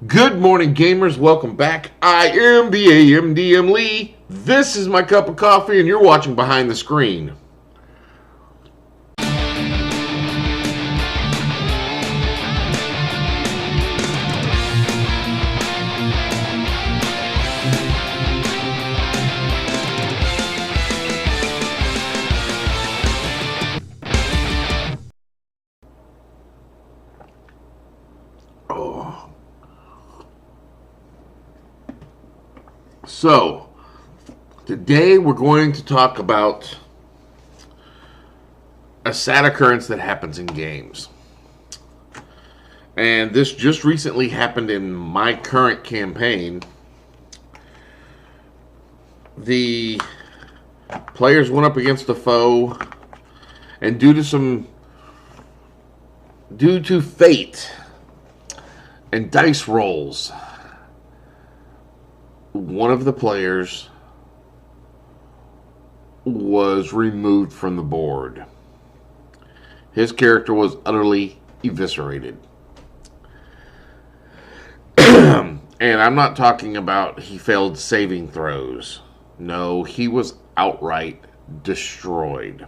Good morning, gamers. Welcome back. I am the AMDM Lee. This is my cup of coffee, and you're watching Behind the Screen. So, today we're going to talk about a sad occurrence that happens in games. And this just recently happened in my current campaign. The players went up against a foe, and due to fate and dice rolls, one of the players was removed from the board. His character was utterly eviscerated. And I'm not talking about he failed saving throws. No, he was outright destroyed.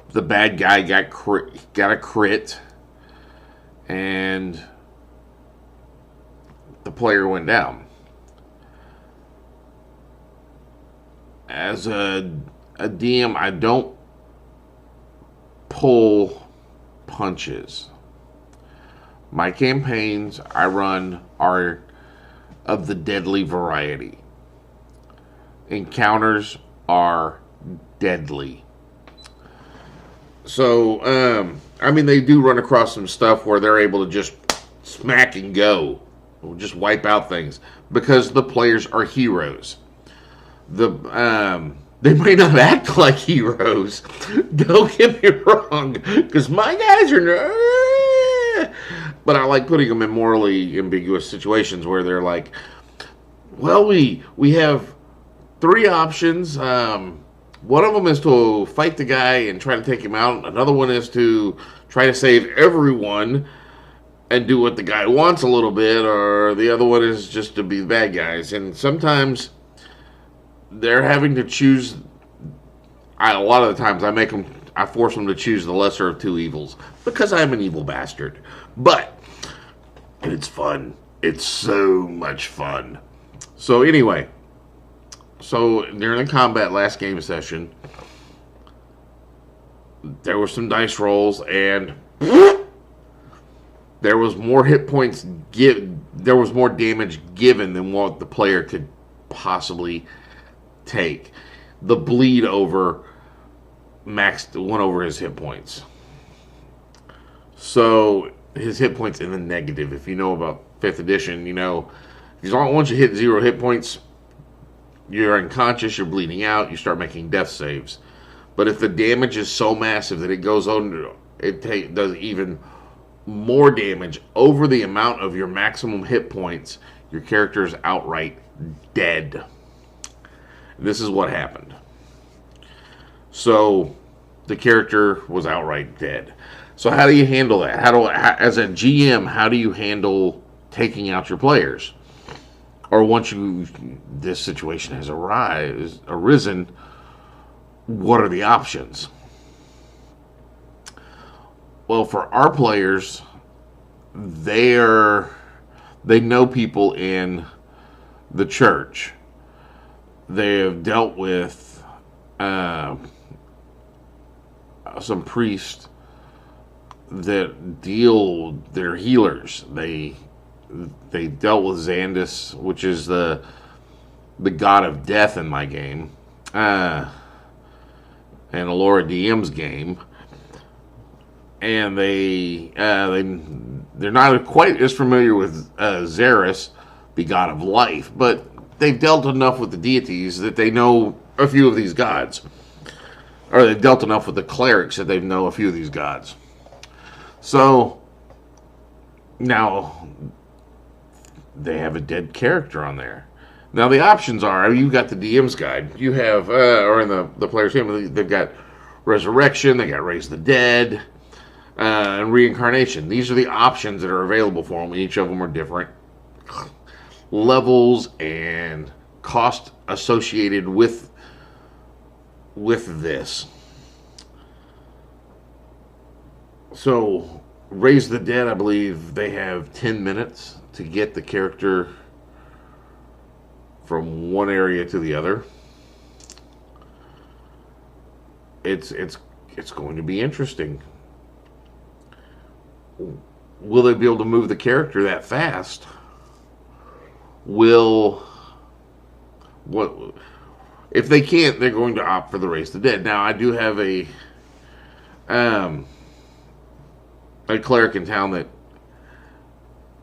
The bad guy got a crit, and the player went down. As a DM, I don't pull punches. My campaigns I run are of the deadly variety. Encounters are deadly. So, they do run across some stuff where they're able to just smack and go. We'll just wipe out things because the players are heroes. They may not act like heroes. Don't get me wrong, because my guys are. But I like putting them in morally ambiguous situations where they're like, well, we have three options. One of them is to fight the guy and try to take him out. Another one is to try to save everyone and do what the guy wants a little bit, or the other one is just to be the bad guys. And sometimes they're having to choose. A lot of the times I force them to choose the lesser of two evils because I'm an evil bastard. But it's fun. It's so much fun. So anyway, during the combat last game session, there were some dice rolls, and there was more hit points there was more damage given than what the player could possibly take. The bleed over went over his hit points. So his hit points in the negative. If you know about 5th edition, you know, once you hit 0 hit points, you're unconscious, you're bleeding out, you start making death saves. But if the damage is so massive that it goes on, does even more damage over the amount of your maximum hit points, your character is outright dead. This is what happened. So the character was outright dead. So how do you handle that? As a GM, how do you handle taking out your players? Or once this situation has arisen, what are the options? Well, for our players, they know people in the church. They have dealt with some priests that they're healers. They dealt with Xandus, which is the god of death in my game, and Alora DM's game. And they're not quite as familiar with Xeris, the god of life, but they've dealt enough with the deities that they know a few of these gods. Or they've dealt enough with the clerics that they know a few of these gods. So, now, they have a dead character on there. Now, the options are, you've got the DM's guide. You have, or in the player's game, they've got Resurrection, they got Raise the Dead. and reincarnation. These are the options that are available for them. Each of them are different levels and cost associated with this. So, Raise the Dead, I believe they have 10 minutes to get the character from one area to the other. It's going to be interesting. Will they be able to move the character that fast? What if they can't, they're going to opt for the Raise the Dead. Now, I do have a cleric in town that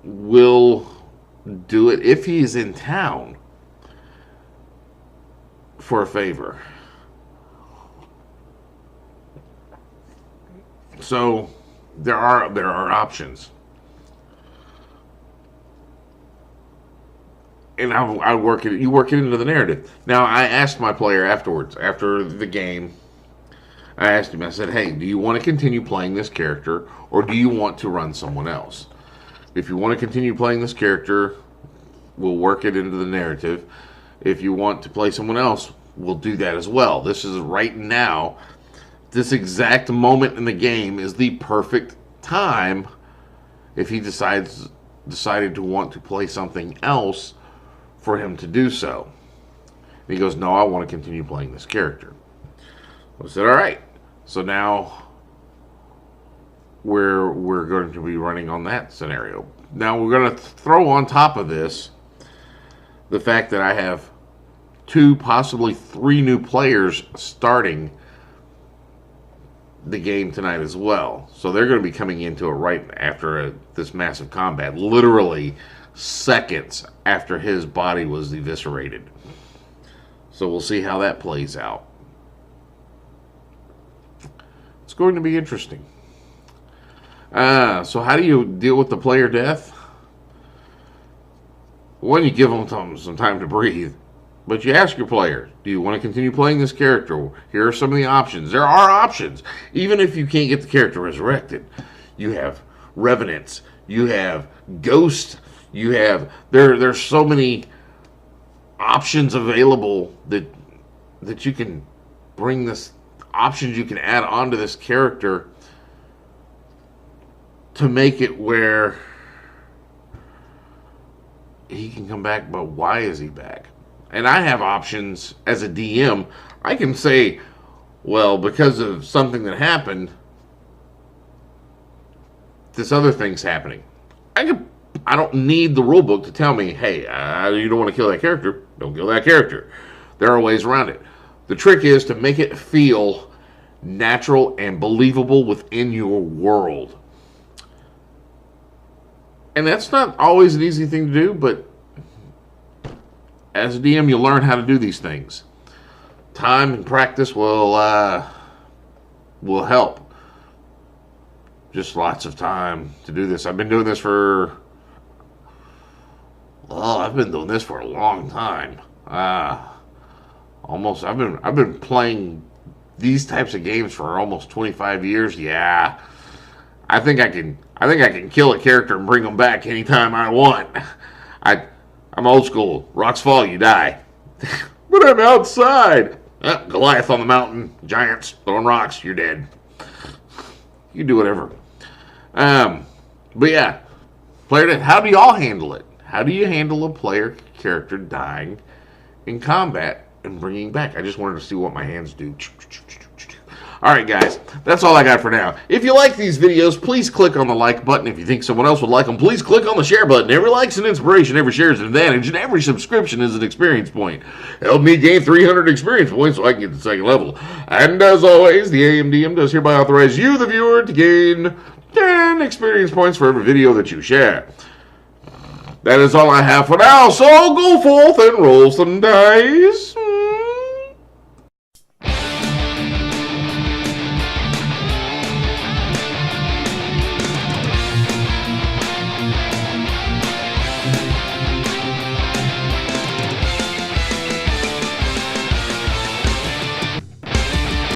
will do it if he's in town for a favor. So there are options, and you work it into the narrative. Now, I asked my player afterwards, after the game, I asked him, I said, hey, do you want to continue playing this character, or do you want to run someone else? If you want to continue playing this character, we'll work it into the narrative. If you want to play someone else, we'll do that as well. This is right now, this exact moment in the game is the perfect time if he decided to want to play something else for him to do so. And he goes, no, I want to continue playing this character. I said, all right. So now we're going to be running on that scenario. Now we're going to throw on top of this the fact that I have 2, possibly 3 new players starting the game tonight as well. So they're going to be coming into it right after this massive combat, literally seconds after his body was eviscerated. So we'll see how that plays out. It's going to be interesting. So how do you deal with the player death? One, you give them some time to breathe. But you ask your player, do you want to continue playing this character? Here are some of the options. There are options. Even if you can't get the character resurrected. You have revenants. You have ghosts. You have... There's so many options available that you can bring this... Options you can add onto this character to make it where he can come back, but why is he back? And I have options as a DM. I can say, well, because of something that happened, this other thing's happening. I don't need the rule book to tell me, hey, you don't want to kill that character, don't kill that character. There are ways around it. The trick is to make it feel natural and believable within your world. And that's not always an easy thing to do, but as a DM, you learn how to do these things. Time and practice will help. Just lots of time to do this. I've been doing this for... Well, I've been doing this for a long time. Almost, I've been playing these types of games for almost 25 years. Yeah, I think I can kill a character and bring them back anytime I want. I'm old school. Rocks fall, you die. But I'm outside. Goliath on the mountain, giants throwing rocks, you're dead. You do whatever. But yeah, player, how do y'all handle it? How do you handle a player character dying in combat and bringing back? I just wanted to see what my hands do. Alright guys, that's all I got for now. If you like these videos, please click on the like button. If you think someone else would like them, please click on the share button. Every like's an inspiration, every share is an advantage, and every subscription is an experience point. Help me gain 300 experience points so I can get to the second level. And as always, the AMDM does hereby authorize you, the viewer, to gain 10 experience points for every video that you share. That is all I have for now, so go forth and roll some dice.